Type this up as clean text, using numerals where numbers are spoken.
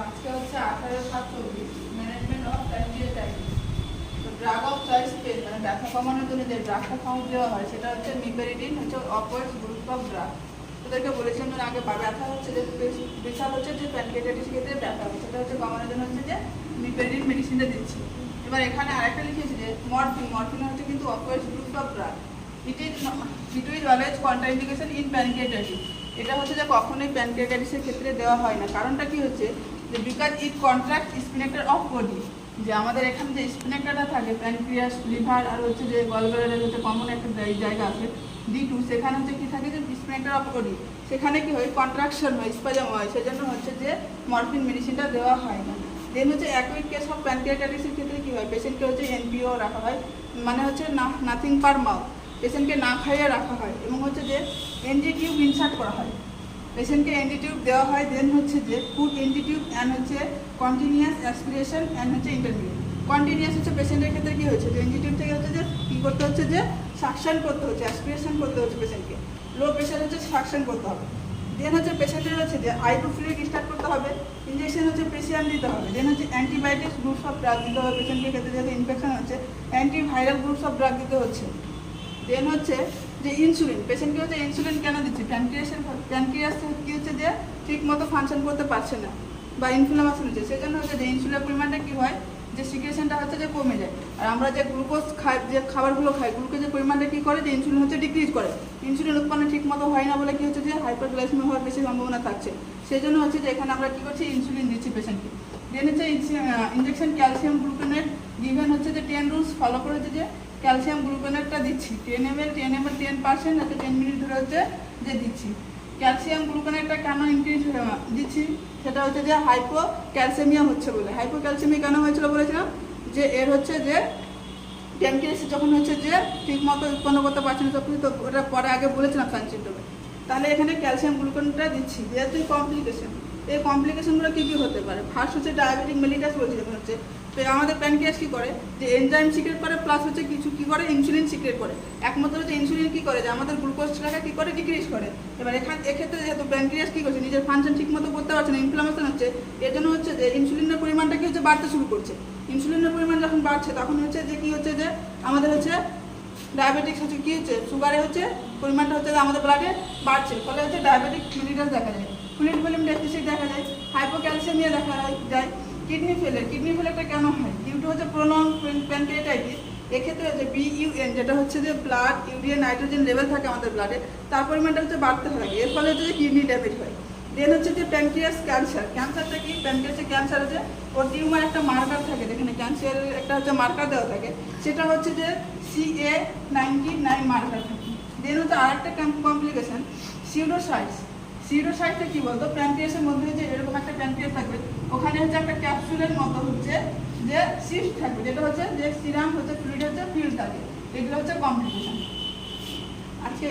আজকে হচ্ছে 18/7/24 management of pancreatitis. তো ড্রাগ অফ চয়েস পেন মানে ব্যথা কমানোর জন্য যে ড্রাগটা খাওয়ানো দেওয়া হয় সেটা হচ্ছে নিপেরিডিন, হচ্ছে অপওয়ার্ডস গ্রুপ অফ ড্রাগ। ওদেরকে বলেছিলাম যে আগে ব্যথা হচ্ছে যে বিশাল হচ্ছে যে প্যানক্রিয়াটাইটিস ক্ষেত্রে ব্যথা হচ্ছে, সেটা হচ্ছে কমানোর জন্য হচ্ছে যে নিপেরিডিন মেডিসিনটা দিচ্ছি। এবার এখানে আরেকটা লিখেছি যে মরফিন হচ্ছে কিন্তু opioids group of drug. It is always contraindication in pancreatitis. এটা হচ্ছে যে কখনোই প্যানক্রিয়াটাইটিসের ক্ষেত্রে দেওয়া হয় না। কারণটা কি হচ্ছে যে because it contract sphincter of body, যে আমাদের এখানে যে স্পিনেক্টারটা থাকে প্যানক্রিয়াস, লিভার আর হচ্ছে যে গলব্লাডারের হচ্ছে কমন একটা জায়গা আছে D2, সেখানে হচ্ছে কি থাকে যে স্পিনেক্টার অফ বডি, সেখানে কি হয় কন্ট্রাকশন হয়, স্পাজম হয়, সেজন্য হচ্ছে যে মরফিন মেডিসিনটা দেওয়া হয় না। দেন হচ্ছে অ্যাকুইট কেস অফ প্যানক্রিয়াটাইটিসের ক্ষেত্রে কি হয়, পেশেন্টকে হচ্ছে NPO রাখা হয়, মানে হচ্ছে নাথিং পার মাউথ, পেশেন্টকে না খাইয়ে রাখা হয় এবং হচ্ছে যে NG টিউব ইনসার্ট করা হয়, পেশেন্টকে NG টিউব দেওয়া হয়। দেন হচ্ছে যে ফুড NG টিউব অ্যান্ড হচ্ছে কন্টিনিউয়াস অ্যাসপিরেশন অ্যান্ড হচ্ছে ইন্টারমিডিয়েট। কন্টিনিউয়াস হচ্ছে পেশেন্টের ক্ষেত্রে কী হচ্ছে যে NG টিউব থেকে হচ্ছে যে কী করতে হচ্ছে যে সাকশন করতে হচ্ছে, অ্যাসপিরেশন করতে হচ্ছে পেশেন্টকে, লো প্রেশার হচ্ছে সাকশন করতে হবে। দেন হচ্ছে পেশেন্টের হচ্ছে যে আইভি ফ্লুইড স্টার্ট করতে হবে, ইঞ্জেকশন হচ্ছে পেশিয়াম দিতে হবে। দেন হচ্ছে অ্যান্টিবায়োটিক্স গ্রুপস অফ ড্রাগ দিতে হবে পেশেন্টের ক্ষেত্রে, যেহেতু ইনফেকশন হচ্ছে অ্যান্টিভাইরাল গ্রুপস অফ ড্রাগ দিতে হচ্ছে। দেন হচ্ছে যে ইনসুলিন, পেশেন্টকে হচ্ছে ইনসুলিন কেন দিচ্ছি, প্যানক্রিয়াস কী হচ্ছে যে ঠিক মতো ফাংশন করতে পারছে না বা ইনফ্লামেশন হচ্ছে, সেজন্য হচ্ছে যে ইনসুলিনের পরিমাণটা কী হয় যে সিক্রেশনটা হচ্ছে যে কমে যায়। আর আমরা যে গ্লুকোজ খাই, যে খাবারগুলো খাই, গ্লুকোজের পরিমাণটা কী করে যে ইনসুলিন হচ্ছে ডিক্রিজ করে, ইনসুলিন উৎপন্ন ঠিক মতো হয় না বলে কী হচ্ছে যে হাইপারগ্লাইসেমিয়া হওয়ার বেশি সম্ভাবনা থাকছে। সেই জন্য হচ্ছে যে এখানে আমরা কী করছি ইনসুলিন দিচ্ছি পেশেন্টকে। দেন হচ্ছে ইনজেকশন ক্যালসিয়াম গ্লুকোনেট গিভেন হচ্ছে যে 10 রুলস ফলো করে হচ্ছে যে ক্যালসিয়াম গ্লুকোনেটটা দিচ্ছি 10 ml 10% হচ্ছে 10 মিনিট ধরে হচ্ছে যে দিচ্ছি। ক্যালসিয়াম গ্লুকোনেটটা কেন ইনক্রিজ দিচ্ছি, সেটা হচ্ছে যে হাইপো ক্যালসিয়ামিয়া হচ্ছে বলে। হাইপো ক্যালসিয়ামিয়া কেন হয়েছিল বলেছিলাম যে এর হচ্ছে যে প্যানক্রিয়াস যখন হচ্ছে যে ঠিক মতো উৎপন্ন করতে পারছে না, তখন তো ওটা পরে আগে বলেছিলাম সংক্ষিপ্তভাবে। তাহলে এখানে ক্যালসিয়াম গ্লুকোনেটটা দিচ্ছি। যেহেতু কমপ্লিকেশন, এই কমপ্লিকেশনগুলো কী কী হতে পারে, ফার্স্ট হচ্ছে ডায়াবেটিক মেলিটাস বলছি, যেমন হচ্ছে আমাদের প্যানক্রিয়াস কী করে যে এনজাইম সিক্রেট করে, প্লাস হচ্ছে কিছু কী করে ইনসুলিন সিক্রেট করে। একমাত্র হচ্ছে ইনসুলিন কী করে যে আমাদের গ্লুকোজটাকে কী করে ডিক্রিজ করে। এবার এক্ষেত্রে যেহেতু প্যানক্রিয়াস কী করছে নিজের ফাংশন ঠিক মতো করতে পারছে না, ইনফ্লামেশন হচ্ছে, এর জন্য হচ্ছে যে ইনসুলিনের পরিমাণটা কী হচ্ছে বাড়তে শুরু করছে। ইনসুলিনের পরিমাণ যখন বাড়ছে তখন হচ্ছে যে কী হচ্ছে যে আমাদের হচ্ছে ডায়াবেটিক্স হচ্ছে কী হচ্ছে সুগারে হচ্ছে পরিমাণটা হচ্ছে যে আমাদের ব্লাডে বাড়ছে, ফলে হচ্ছে ডায়াবেটিক মেলিটাস দেখা যায়, ফ্লুইড ভলিউম ডেফিসিট দেখা যায়, হাইপোক্যালসিয়ামিয়া দেখা যায়, কিডনি ফেলিয়ারটা কেন হয় ডিউ টু হচ্ছে প্রোলং প্যানক্রিয়াটাইটিস। এক্ষেত্রে হচ্ছে BUN যেটা হচ্ছে যে ব্লাড ইউরিয়া নাইট্রোজেন লেভেল থাকে আমাদের ব্লাডে, তার পরিমাণটা হচ্ছে বাড়তে থাকে, এর ফলে হচ্ছে যে কিডনি ড্যামেজ হয়। দেন হচ্ছে যে প্যানক্রিয়াস ক্যান্সারটা কি, প্যানক্রিয়াসের ক্যান্সার হচ্ছে ওর টিউমার একটা মার্কার থাকে, যেখানে ক্যান্সারের একটা হচ্ছে মার্কার দেওয়া থাকে, সেটা হচ্ছে যে CA99 মার্কার থাকে। দেন হচ্ছে আরেকটা কমপ্লিকেশন সিউডোসাইটটা কী বলতো, প্যানক্রিয়াসের মধ্যে যে এরকম একটা প্যানক্রিয়াস থাকবে, ওখানে হচ্ছে একটা ক্যাপসুলের মতো হচ্ছে যে সিস্ট থাকবে, যেটা হচ্ছে যে সিরাম হচ্ছে ফ্লুইড হচ্ছে ফিল থাকে, এগুলো হচ্ছে কমপ্লিকেশন। আজকে